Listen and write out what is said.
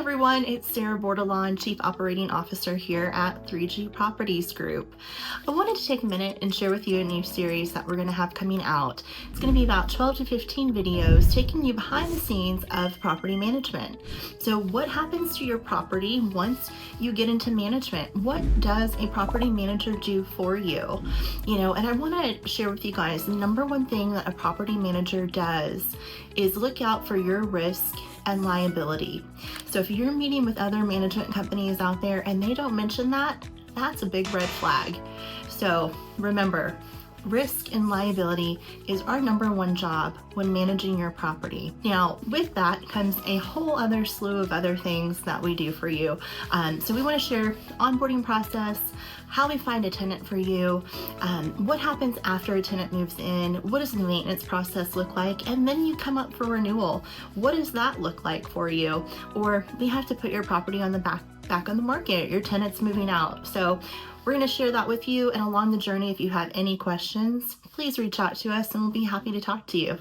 everyone, it's Sarah Bordelon, Chief Operating Officer here at 3G Properties Group. I wanted to take a minute and share with you a new series that we're going to have coming out. It's going to be about 12 to 15 videos taking you behind the scenes of property management. So what happens to your property once you get into management? What does a property manager do for you? And I want to share with you guys the number one thing that a property manager does is look out for your risk and liability. So if you're meeting with other management companies out there and they don't mention that, that's a big red flag. So remember, risk and liability is our number one job when managing your property. Now, with that comes a whole other slew of other things that we do for you. So we want to share onboarding process, how we find a tenant for you, what happens after a tenant moves in, what does the maintenance process look like, and then you come up for renewal. What does that look like for you? Or we have to put your property on the back on the market, your tenant's moving out. So we're going to share that with you, and along the journey, if you have any questions, please reach out to us and we'll be happy to talk to you.